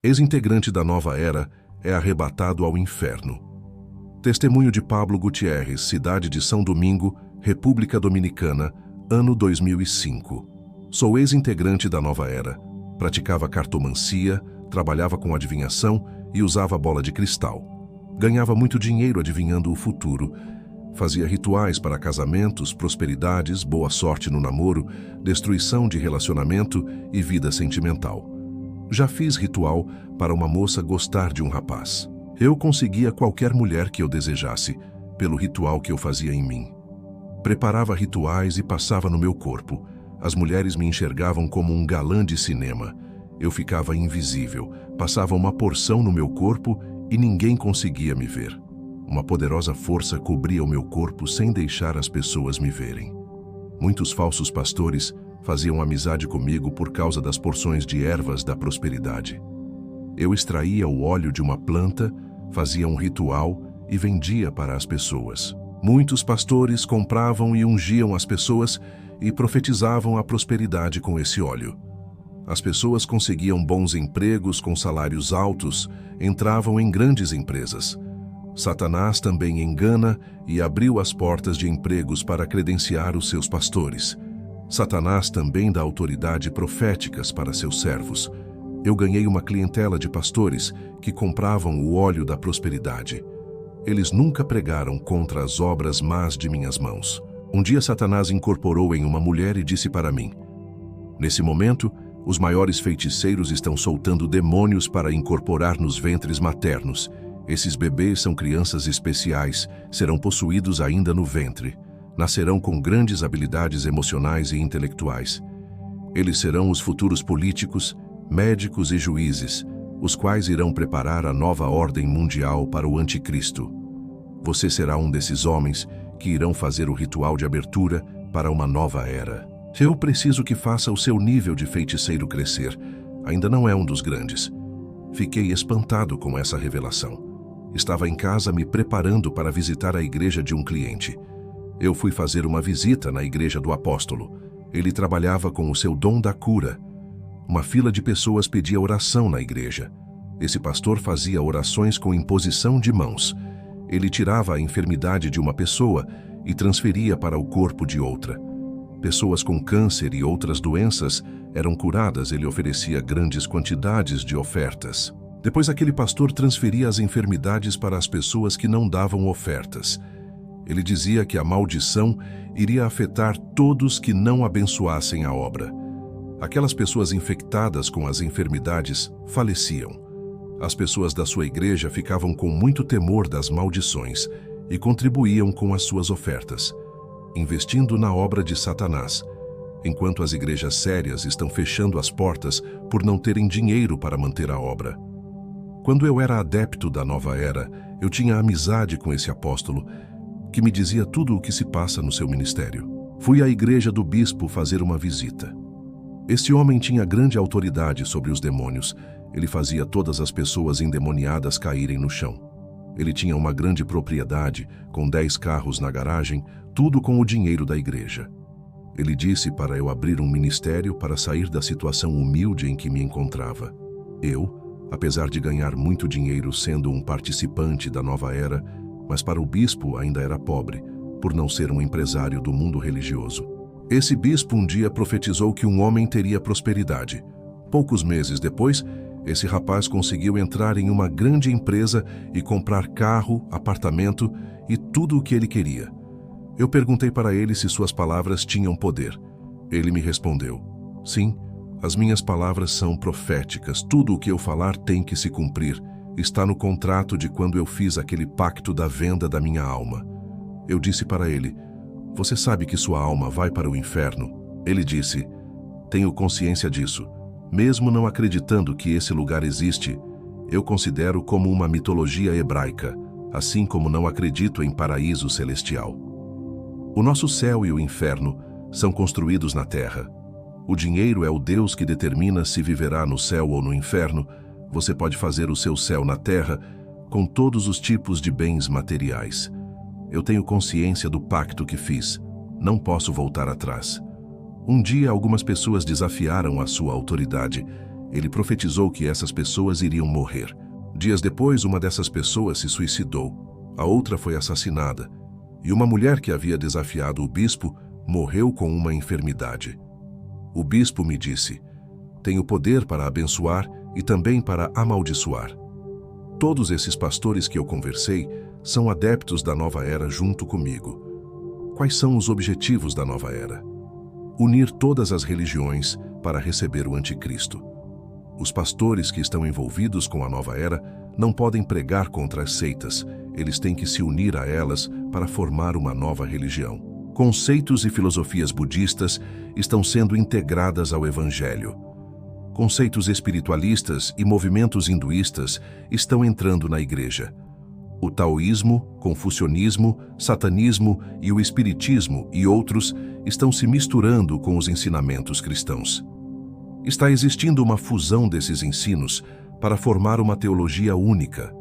Ex-integrante da Nova Era é arrebatado ao inferno. Testemunho de Pablo Gutierrez, cidade de São Domingo, República Dominicana, ano 2005. Sou ex-integrante da Nova Era. Praticava cartomancia, trabalhava com adivinhação e usava bola de cristal. Ganhava muito dinheiro adivinhando o futuro. Fazia rituais para casamentos, prosperidades, boa sorte no namoro, destruição de relacionamento e vida sentimental. Já fiz ritual para uma moça gostar de um rapaz. Eu conseguia qualquer mulher que eu desejasse, pelo ritual que eu fazia em mim. Preparava rituais e passava no meu corpo. As mulheres me enxergavam como um galã de cinema. Eu ficava invisível, passava uma porção no meu corpo e ninguém conseguia me ver. Uma poderosa força cobria o meu corpo sem deixar as pessoas me verem. Muitos falsos pastores faziam amizade comigo por causa das porções de ervas da prosperidade. Eu extraía o óleo de uma planta, fazia um ritual e vendia para as pessoas. Muitos pastores compravam e ungiam as pessoas e profetizavam a prosperidade com esse óleo. As pessoas conseguiam bons empregos com salários altos, entravam em grandes empresas. Satanás também engana e abriu as portas de empregos para credenciar os seus pastores. Satanás também dá autoridade proféticas para seus servos. Eu ganhei uma clientela de pastores que compravam o óleo da prosperidade. Eles nunca pregaram contra as obras más de minhas mãos. Um dia Satanás incorporou em uma mulher e disse para mim: "Nesse momento, os maiores feiticeiros estão soltando demônios para incorporar nos ventres maternos. Esses bebês são crianças especiais, serão possuídos ainda no ventre. Nascerão com grandes habilidades emocionais e intelectuais. Eles serão os futuros políticos, médicos e juízes, os quais irão preparar a nova ordem mundial para o anticristo. Você será um desses homens que irão fazer o ritual de abertura para uma nova era. Eu preciso que faça o seu nível de feiticeiro crescer. Ainda não é um dos grandes." Fiquei espantado com essa revelação. Estava em casa me preparando para visitar a igreja de um cliente. Eu fui fazer uma visita na igreja do apóstolo. Ele trabalhava com o seu dom da cura. Uma fila de pessoas pedia oração na igreja. Esse pastor fazia orações com imposição de mãos. Ele tirava a enfermidade de uma pessoa e transferia para o corpo de outra. Pessoas com câncer e outras doenças eram curadas. Ele oferecia grandes quantidades de ofertas. Depois aquele pastor transferia as enfermidades para as pessoas que não davam ofertas. Ele dizia que a maldição iria afetar todos que não abençoassem a obra. Aquelas pessoas infectadas com as enfermidades faleciam. As pessoas da sua igreja ficavam com muito temor das maldições e contribuíam com as suas ofertas, investindo na obra de Satanás, enquanto as igrejas sérias estão fechando as portas por não terem dinheiro para manter a obra. Quando eu era adepto da Nova Era, eu tinha amizade com esse apóstolo, que me dizia tudo o que se passa no seu ministério. Fui à igreja do bispo fazer uma visita. Este homem tinha grande autoridade sobre os demônios. Ele fazia todas as pessoas endemoniadas caírem no chão. Ele tinha uma grande propriedade, com 10 carros na garagem, tudo com o dinheiro da igreja. Ele disse para eu abrir um ministério para sair da situação humilde em que me encontrava. Eu, apesar de ganhar muito dinheiro sendo um participante da Nova Era, mas para o bispo ainda era pobre, por não ser um empresário do mundo religioso. Esse bispo um dia profetizou que um homem teria prosperidade. Poucos meses depois, esse rapaz conseguiu entrar em uma grande empresa e comprar carro, apartamento e tudo o que ele queria. Eu perguntei para ele se suas palavras tinham poder. Ele me respondeu: "Sim, as minhas palavras são proféticas. Tudo o que eu falar tem que se cumprir. Está no contrato de quando eu fiz aquele pacto da venda da minha alma." Eu disse para ele: "Você sabe que sua alma vai para o inferno?" Ele disse: "Tenho consciência disso. Mesmo não acreditando que esse lugar existe, eu considero como uma mitologia hebraica, assim como não acredito em paraíso celestial. O nosso céu e o inferno são construídos na terra. O dinheiro é o Deus que determina se viverá no céu ou no inferno. Você pode fazer o seu céu na terra com todos os tipos de bens materiais. Eu tenho consciência do pacto que fiz. Não posso voltar atrás. Um dia algumas pessoas desafiaram a sua autoridade. Ele profetizou que essas pessoas iriam morrer. Dias depois, uma dessas pessoas se suicidou. A outra foi assassinada. E uma mulher que havia desafiado o bispo morreu com uma enfermidade. O bispo me disse: tenho poder para abençoar e também para amaldiçoar. Todos esses pastores que eu conversei são adeptos da nova era junto comigo. Quais são os objetivos da nova era? Unir todas as religiões para receber o anticristo. Os pastores que estão envolvidos com a nova era não podem pregar contra as seitas, eles têm que se unir a elas para formar uma nova religião. Conceitos e filosofias budistas estão sendo integradas ao Evangelho. Conceitos espiritualistas e movimentos hinduístas estão entrando na igreja. O taoísmo, confucionismo, satanismo e o espiritismo e outros estão se misturando com os ensinamentos cristãos. Está existindo uma fusão desses ensinos para formar uma teologia única.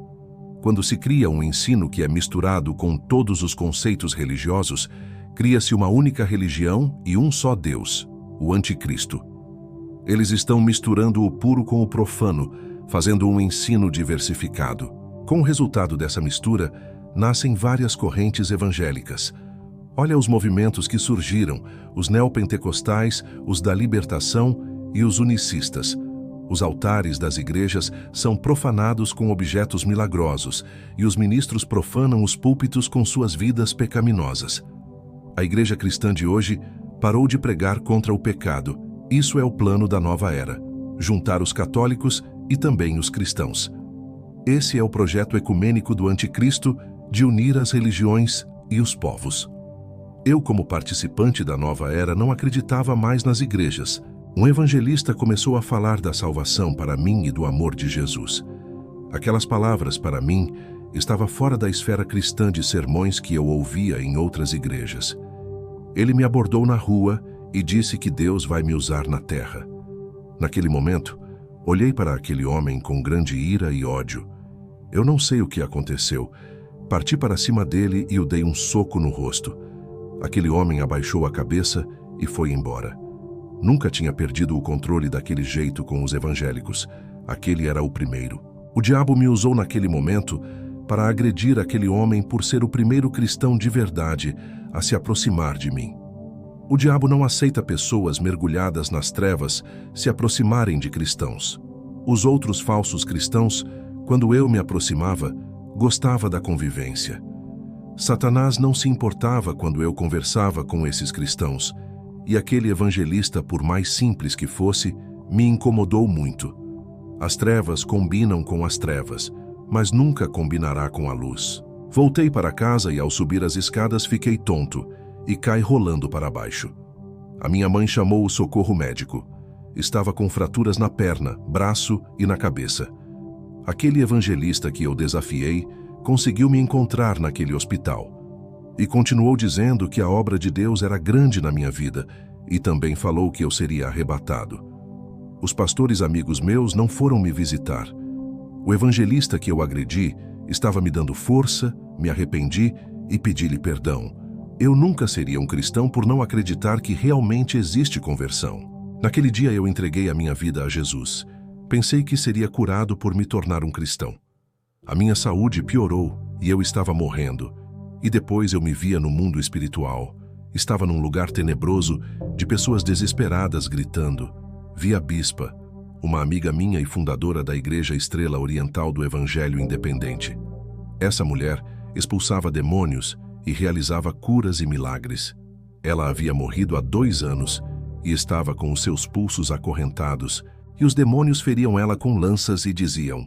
Quando se cria um ensino que é misturado com todos os conceitos religiosos, cria-se uma única religião e um só Deus, o Anticristo. Eles estão misturando o puro com o profano, fazendo um ensino diversificado. Com o resultado dessa mistura, nascem várias correntes evangélicas. Olha os movimentos que surgiram, os neopentecostais, os da libertação e os unicistas. Os altares das igrejas são profanados com objetos milagrosos e os ministros profanam os púlpitos com suas vidas pecaminosas. A igreja cristã de hoje parou de pregar contra o pecado. Isso é o plano da nova era: juntar os católicos e também os cristãos. Esse é o projeto ecumênico do Anticristo de unir as religiões e os povos. Eu, como participante da nova era, não acreditava mais nas igrejas. Um evangelista começou a falar da salvação para mim e do amor de Jesus. Aquelas palavras, para mim, estava fora da esfera cristã de sermões que eu ouvia em outras igrejas. Ele me abordou na rua e disse que Deus vai me usar na terra. Naquele momento, olhei para aquele homem com grande ira e ódio. Eu não sei o que aconteceu. Parti para cima dele e o dei um soco no rosto. Aquele homem abaixou a cabeça e foi embora. Nunca tinha perdido o controle daquele jeito com os evangélicos. Aquele era o primeiro. O diabo me usou naquele momento para agredir aquele homem por ser o primeiro cristão de verdade a se aproximar de mim. O diabo não aceita pessoas mergulhadas nas trevas se aproximarem de cristãos. Os outros falsos cristãos, quando eu me aproximava, gostava da convivência. Satanás não se importava quando eu conversava com esses cristãos, e aquele evangelista, por mais simples que fosse, me incomodou muito. As trevas combinam com as trevas, mas nunca combinará com a luz. Voltei para casa e, ao subir as escadas, fiquei tonto e caí rolando para baixo. A minha mãe chamou o socorro médico. Estava com fraturas na perna, braço e na cabeça. Aquele evangelista que eu desafiei conseguiu me encontrar naquele hospital. E continuou dizendo que a obra de Deus era grande na minha vida e também falou que eu seria arrebatado. Os pastores amigos meus não foram me visitar. O evangelista que eu agredi estava me dando força, me arrependi e pedi-lhe perdão. Eu nunca seria um cristão por não acreditar que realmente existe conversão. Naquele dia eu entreguei a minha vida a Jesus. Pensei que seria curado por me tornar um cristão. A minha saúde piorou e eu estava morrendo. E depois eu me via no mundo espiritual. Estava num lugar tenebroso, de pessoas desesperadas gritando. Vi a bispa, uma amiga minha e fundadora da Igreja Estrela Oriental do Evangelho Independente. Essa mulher expulsava demônios e realizava curas e milagres. Ela havia morrido há 2 anos e estava com os seus pulsos acorrentados, e os demônios feriam ela com lanças e diziam: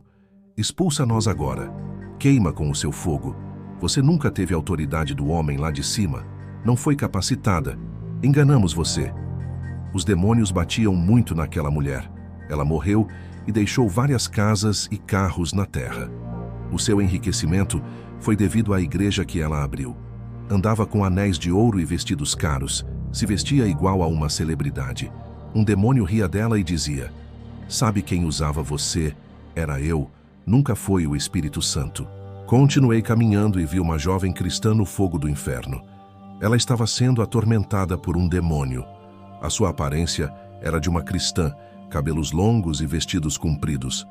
expulsa-nos agora, queima com o seu fogo. Você nunca teve autoridade do homem lá de cima, não foi capacitada, enganamos você. Os demônios batiam muito naquela mulher. Ela morreu e deixou várias casas e carros na terra. O seu enriquecimento foi devido à igreja que ela abriu. Andava com anéis de ouro e vestidos caros, se vestia igual a uma celebridade. Um demônio ria dela e dizia: sabe quem usava você? Era eu, nunca foi o Espírito Santo. Continuei caminhando e vi uma jovem cristã no fogo do inferno. Ela estava sendo atormentada por um demônio. A sua aparência era de uma cristã, cabelos longos e vestidos compridos.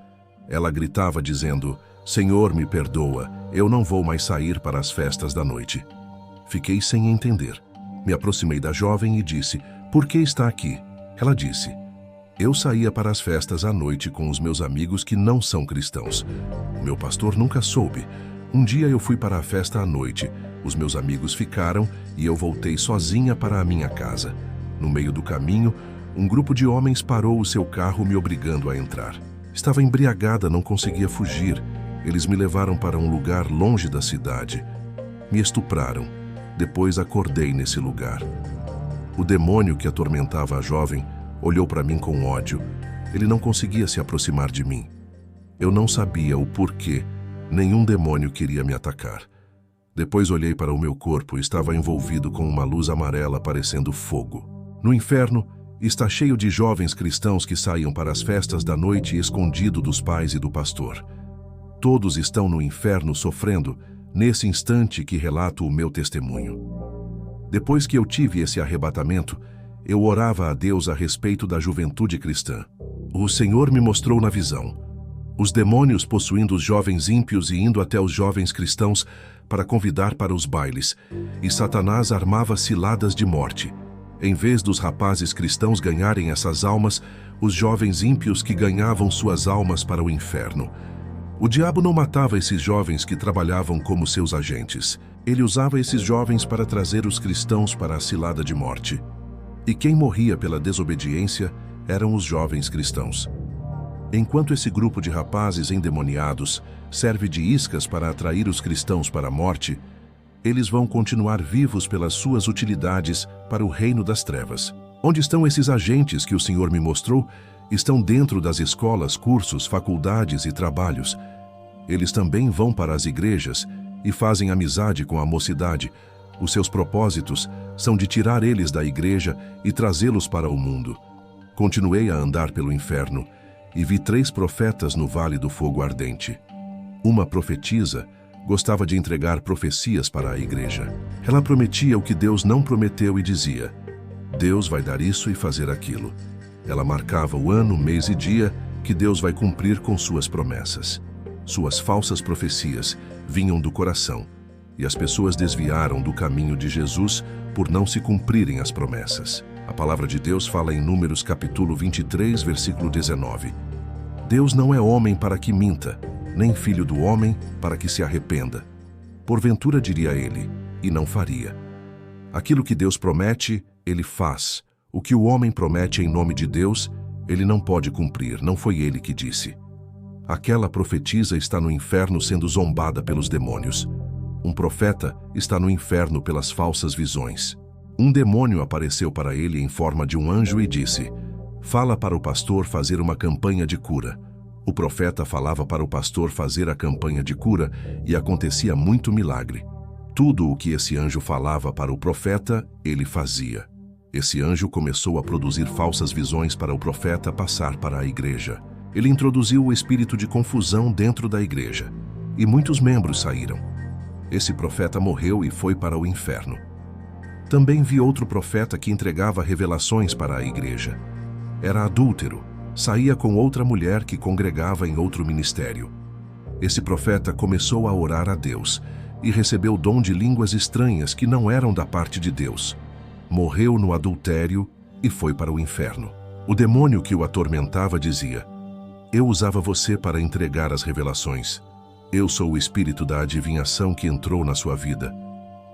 Ela gritava dizendo: Senhor, me perdoa, eu não vou mais sair para as festas da noite. Fiquei sem entender. Me aproximei da jovem e disse: Por que está aqui? Ela disse: Eu saía para as festas à noite com os meus amigos que não são cristãos. O meu pastor nunca soube. Um dia eu fui para a festa à noite, os meus amigos ficaram e eu voltei sozinha para a minha casa. No meio do caminho, um grupo de homens parou o seu carro me obrigando a entrar. Estava embriagada, não conseguia fugir. Eles me levaram para um lugar longe da cidade. Me estupraram. Depois acordei nesse lugar. O demônio que atormentava a jovem olhou para mim com ódio. Ele não conseguia se aproximar de mim. Eu não sabia o porquê. Nenhum demônio queria me atacar. Depois olhei para o meu corpo e estava envolvido com uma luz amarela parecendo fogo. No inferno, está cheio de jovens cristãos que saíam para as festas da noite escondido dos pais e do pastor. Todos estão no inferno sofrendo, nesse instante que relato o meu testemunho. Depois que eu tive esse arrebatamento, eu orava a Deus a respeito da juventude cristã. O Senhor me mostrou na visão os demônios possuindo os jovens ímpios e indo até os jovens cristãos para convidar para os bailes, e Satanás armava ciladas de morte. Em vez dos rapazes cristãos ganharem essas almas, os jovens ímpios que ganhavam suas almas para o inferno. O diabo não matava esses jovens que trabalhavam como seus agentes. Ele usava esses jovens para trazer os cristãos para a cilada de morte. E quem morria pela desobediência eram os jovens cristãos. Enquanto esse grupo de rapazes endemoniados serve de iscas para atrair os cristãos para a morte, eles vão continuar vivos pelas suas utilidades para o reino das trevas. Onde estão esses agentes que o Senhor me mostrou? Estão dentro das escolas, cursos, faculdades e trabalhos. Eles também vão para as igrejas e fazem amizade com a mocidade. Os seus propósitos são de tirar eles da igreja e trazê-los para o mundo. Continuei a andar pelo inferno e vi 3 profetas no Vale do Fogo Ardente. Uma profetisa gostava de entregar profecias para a igreja. Ela prometia o que Deus não prometeu e dizia: Deus vai dar isso e fazer aquilo. Ela marcava o ano, mês e dia que Deus vai cumprir com suas promessas. Suas falsas profecias vinham do coração, e as pessoas desviaram do caminho de Jesus por não se cumprirem as promessas. A palavra de Deus fala em Números capítulo 23, versículo 19. Deus não é homem para que minta, nem filho do homem para que se arrependa. Porventura diria ele, e não faria. Aquilo que Deus promete, ele faz. O que o homem promete em nome de Deus, ele não pode cumprir, não foi ele que disse. Aquela profetisa está no inferno sendo zombada pelos demônios. Um profeta está no inferno pelas falsas visões. Um demônio apareceu para ele em forma de um anjo e disse: Fala para o pastor fazer uma campanha de cura. O profeta falava para o pastor fazer a campanha de cura e acontecia muito milagre. Tudo o que esse anjo falava para o profeta, ele fazia. Esse anjo começou a produzir falsas visões para o profeta passar para a igreja. Ele introduziu o espírito de confusão dentro da igreja, e muitos membros saíram. Esse profeta morreu e foi para o inferno. Também vi outro profeta que entregava revelações para a igreja. Era adúltero, saía com outra mulher que congregava em outro ministério. Esse profeta começou a orar a Deus e recebeu o dom de línguas estranhas que não eram da parte de Deus. Morreu no adultério e foi para o inferno. O demônio que o atormentava dizia: Eu usava você para entregar as revelações. Eu sou o espírito da adivinhação que entrou na sua vida.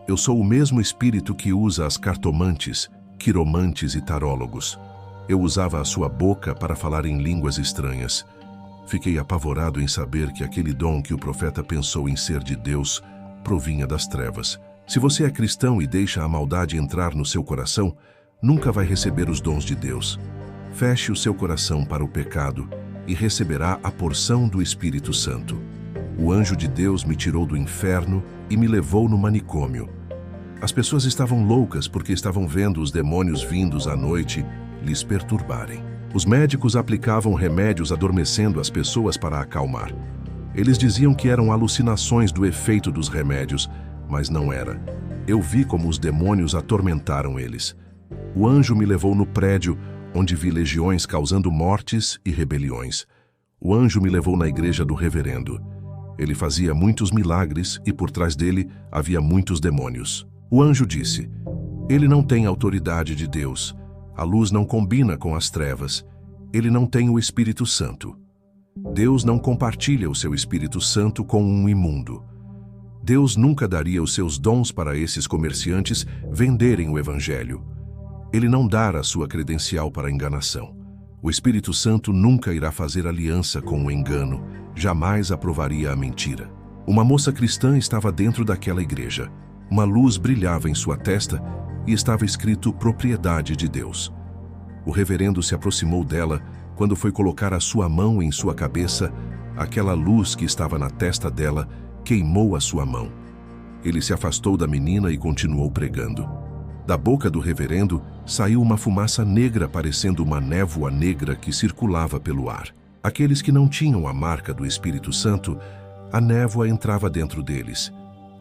Eu sou o mesmo espírito que usa as cartomantes, quiromantes e tarólogos. Eu usava a sua boca para falar em línguas estranhas. Fiquei apavorado em saber que aquele dom que o profeta pensou em ser de Deus provinha das trevas. Se você é cristão e deixa a maldade entrar no seu coração, nunca vai receber os dons de Deus. Feche o seu coração para o pecado e receberá a porção do Espírito Santo. O anjo de Deus me tirou do inferno e me levou no manicômio. As pessoas estavam loucas porque estavam vendo os demônios vindos à noite lhes perturbarem. Os médicos aplicavam remédios adormecendo as pessoas para acalmar. Eles diziam que eram alucinações do efeito dos remédios, mas não era. Eu vi como os demônios atormentaram eles. O anjo me levou no prédio onde vi legiões causando mortes e rebeliões. O anjo me levou na igreja do reverendo. Ele fazia muitos milagres e por trás dele havia muitos demônios. O anjo disse: ele não tem autoridade de Deus. A luz não combina com as trevas. Ele não tem o Espírito Santo. Deus não compartilha o seu Espírito Santo com um imundo. Deus nunca daria os seus dons para esses comerciantes venderem o Evangelho. Ele não dará a sua credencial para a enganação. O Espírito Santo nunca irá fazer aliança com o engano, jamais aprovaria a mentira. Uma moça cristã estava dentro daquela igreja. Uma luz brilhava em sua testa e estava escrito Propriedade de Deus. O reverendo se aproximou dela. Quando foi colocar a sua mão em sua cabeça, aquela luz que estava na testa dela queimou a sua mão. Ele se afastou da menina e continuou pregando. Da boca do reverendo saiu uma fumaça negra parecendo uma névoa negra que circulava pelo ar. Aqueles que não tinham a marca do Espírito Santo, a névoa entrava dentro deles.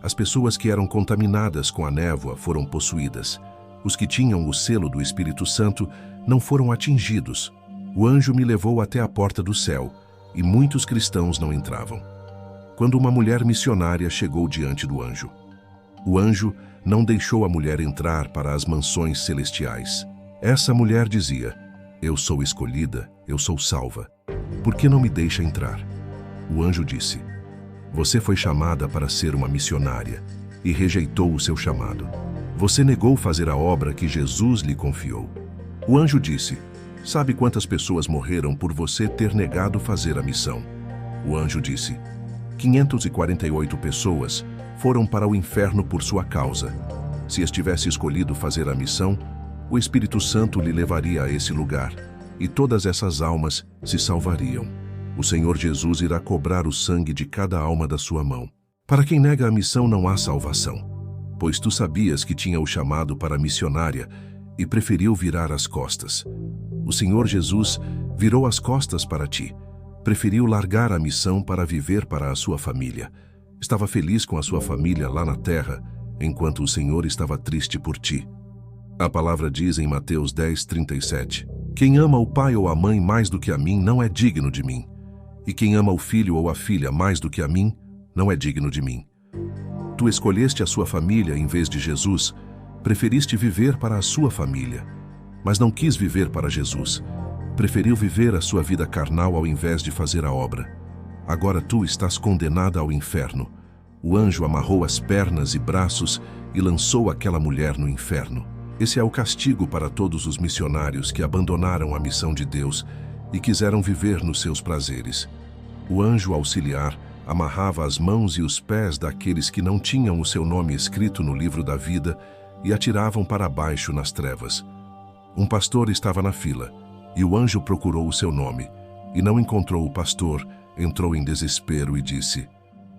As pessoas que eram contaminadas com a névoa foram possuídas. Os que tinham o selo do Espírito Santo não foram atingidos. O anjo me levou até a porta do céu, e muitos cristãos não entravam. Quando uma mulher missionária chegou diante do anjo, o anjo não deixou a mulher entrar para as mansões celestiais. Essa mulher dizia: eu sou escolhida, eu sou salva. Por que não me deixa entrar? O anjo disse: você foi chamada para ser uma missionária e rejeitou o seu chamado. Você negou fazer a obra que Jesus lhe confiou. O anjo disse: sabe quantas pessoas morreram por você ter negado fazer a missão? O anjo disse: 548 pessoas foram para o inferno por sua causa. Se estivesse escolhido fazer a missão, o Espírito Santo lhe levaria a esse lugar, e todas essas almas se salvariam. O Senhor Jesus irá cobrar o sangue de cada alma da sua mão. Para quem nega a missão não há salvação, pois tu sabias que tinha o chamado para missionária e preferiu virar as costas. O Senhor Jesus virou as costas para ti. Preferiu largar a missão para viver para a sua família. Estava feliz com a sua família lá na terra, enquanto o Senhor estava triste por ti. A palavra diz em Mateus 10:37, quem ama o pai ou a mãe mais do que a mim não é digno de mim. E quem ama o filho ou a filha mais do que a mim, não é digno de mim. Tu escolheste a sua família em vez de Jesus, preferiste viver para a sua família, mas não quis viver para Jesus. Preferiu viver a sua vida carnal ao invés de fazer a obra. Agora tu estás condenada ao inferno. O anjo amarrou as pernas e braços e lançou aquela mulher no inferno. Esse é o castigo para todos os missionários que abandonaram a missão de Deus e quiseram viver nos seus prazeres. O anjo auxiliar amarrava as mãos e os pés daqueles que não tinham o seu nome escrito no livro da vida e atiravam para baixo nas trevas. Um pastor estava na fila, e o anjo procurou o seu nome, e não encontrou o pastor, entrou em desespero e disse: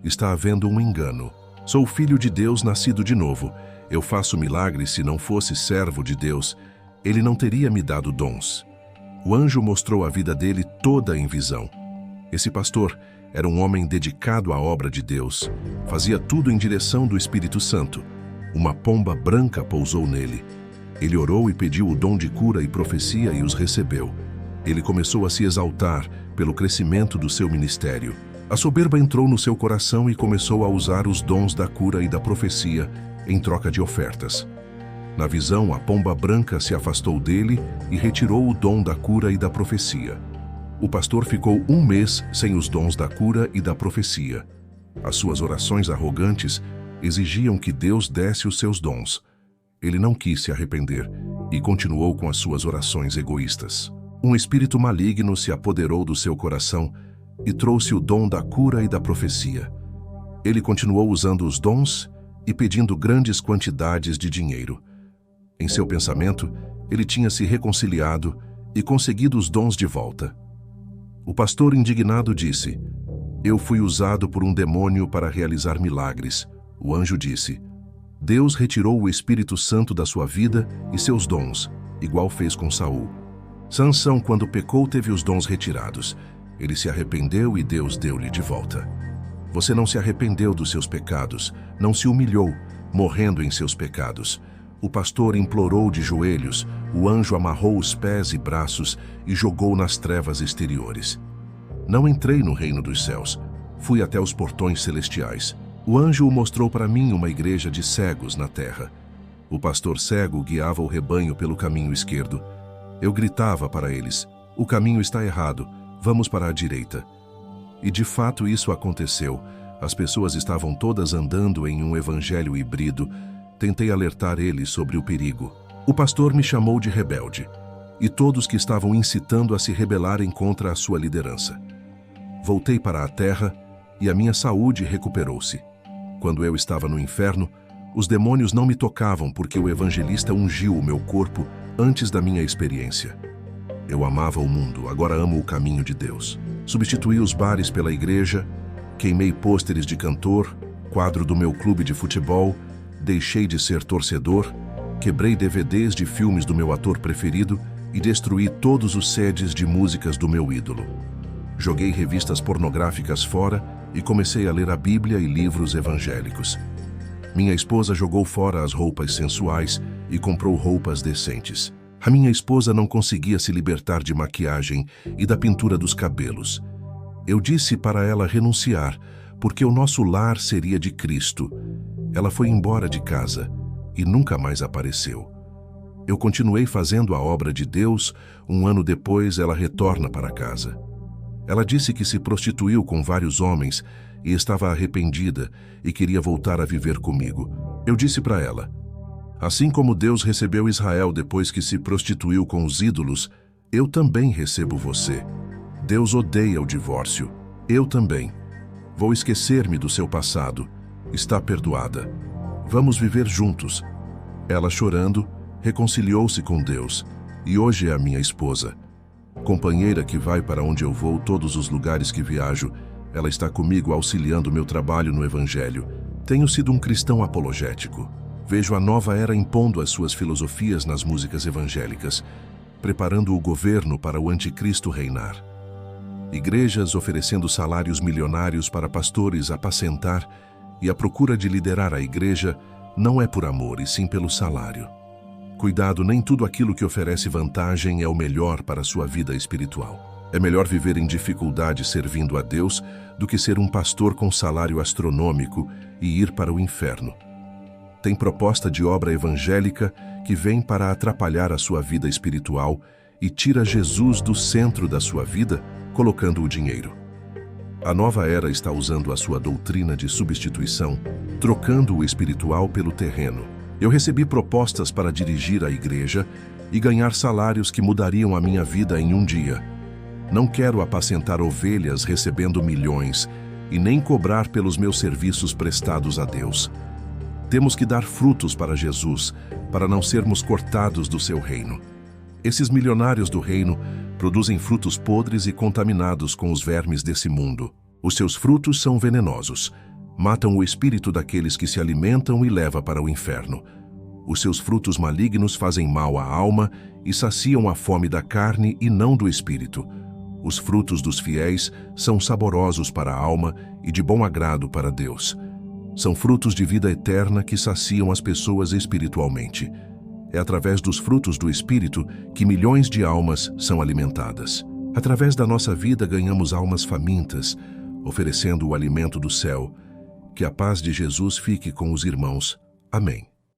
está havendo um engano. Sou filho de Deus nascido de novo. Eu faço milagres. Se não fosse servo de Deus, ele não teria me dado dons. O anjo mostrou a vida dele toda em visão. Esse pastor era um homem dedicado à obra de Deus. Fazia tudo em direção do Espírito Santo. Uma pomba branca pousou nele. Ele orou e pediu o dom de cura e profecia e os recebeu. Ele começou a se exaltar pelo crescimento do seu ministério. A soberba entrou no seu coração e começou a usar os dons da cura e da profecia em troca de ofertas. Na visão, a pomba branca se afastou dele e retirou o dom da cura e da profecia. O pastor ficou 1 mês sem os dons da cura e da profecia. As suas orações arrogantes exigiam que Deus desse os seus dons. Ele não quis se arrepender e continuou com as suas orações egoístas. Um espírito maligno se apoderou do seu coração e trouxe o dom da cura e da profecia. Ele continuou usando os dons e pedindo grandes quantidades de dinheiro. Em seu pensamento, ele tinha se reconciliado e conseguido os dons de volta. O pastor indignado disse: eu fui usado por um demônio para realizar milagres. O anjo disse: Deus retirou o Espírito Santo da sua vida e seus dons, igual fez com Saul. Sansão, quando pecou, teve os dons retirados. Ele se arrependeu e Deus deu-lhe de volta. Você não se arrependeu dos seus pecados, não se humilhou, morrendo em seus pecados. O pastor implorou de joelhos, o anjo amarrou os pés e braços e jogou nas trevas exteriores. Não entrei no reino dos céus, fui até os portões celestiais. O anjo mostrou para mim uma igreja de cegos na terra. O pastor cego guiava o rebanho pelo caminho esquerdo. Eu gritava para eles: o caminho está errado, vamos para a direita. E de fato isso aconteceu. As pessoas estavam todas andando em um evangelho híbrido. Tentei alertar eles sobre o perigo. O pastor me chamou de rebelde, e todos que estavam incitando a se rebelarem contra a sua liderança. Voltei para a terra e a minha saúde recuperou-se. Quando eu estava no inferno, os demônios não me tocavam porque o evangelista ungiu o meu corpo antes da minha experiência. Eu amava o mundo, agora amo o caminho de Deus. Substituí os bares pela igreja, queimei pôsteres de cantor, quadro do meu clube de futebol, deixei de ser torcedor, quebrei DVDs de filmes do meu ator preferido e destruí todos os CDs de músicas do meu ídolo. Joguei revistas pornográficas fora e comecei a ler a Bíblia e livros evangélicos. Minha esposa jogou fora as roupas sensuais e comprou roupas decentes. A minha esposa não conseguia se libertar de maquiagem e da pintura dos cabelos. Eu disse para ela renunciar, porque o nosso lar seria de Cristo. Ela foi embora de casa e nunca mais apareceu. Eu continuei fazendo a obra de Deus. Um ano depois, ela retorna para casa. Ela disse que se prostituiu com vários homens e estava arrependida e queria voltar a viver comigo. Eu disse para ela: assim como Deus recebeu Israel depois que se prostituiu com os ídolos, eu também recebo você. Deus odeia o divórcio. Eu também. Vou esquecer-me do seu passado. Está perdoada. Vamos viver juntos. Ela, chorando, reconciliou-se com Deus e hoje é a minha esposa. Companheira que vai para onde eu vou, todos os lugares que viajo, ela está comigo auxiliando meu trabalho no Evangelho. Tenho sido um cristão apologético. Vejo a nova era impondo as suas filosofias nas músicas evangélicas, preparando o governo para o anticristo reinar. Igrejas oferecendo salários milionários para pastores apacentar, e a procura de liderar a igreja não é por amor, e sim pelo salário. Cuidado, nem tudo aquilo que oferece vantagem é o melhor para a sua vida espiritual. É melhor viver em dificuldade servindo a Deus do que ser um pastor com salário astronômico e ir para o inferno. Tem proposta de obra evangélica que vem para atrapalhar a sua vida espiritual e tira Jesus do centro da sua vida, colocando o dinheiro. A nova era está usando a sua doutrina de substituição, trocando o espiritual pelo terreno. Eu recebi propostas para dirigir a igreja e ganhar salários que mudariam a minha vida em um dia. Não quero apacentar ovelhas recebendo milhões e nem cobrar pelos meus serviços prestados a Deus. Temos que dar frutos para Jesus, para não sermos cortados do seu reino. Esses milionários do reino produzem frutos podres e contaminados com os vermes desse mundo. Os seus frutos são venenosos, matam o espírito daqueles que se alimentam e levam para o inferno. Os seus frutos malignos fazem mal à alma e saciam a fome da carne e não do espírito. Os frutos dos fiéis são saborosos para a alma e de bom agrado para Deus. São frutos de vida eterna que saciam as pessoas espiritualmente. É através dos frutos do Espírito que milhões de almas são alimentadas. Através da nossa vida ganhamos almas famintas, oferecendo o alimento do céu. Que a paz de Jesus fique com os irmãos. Amém.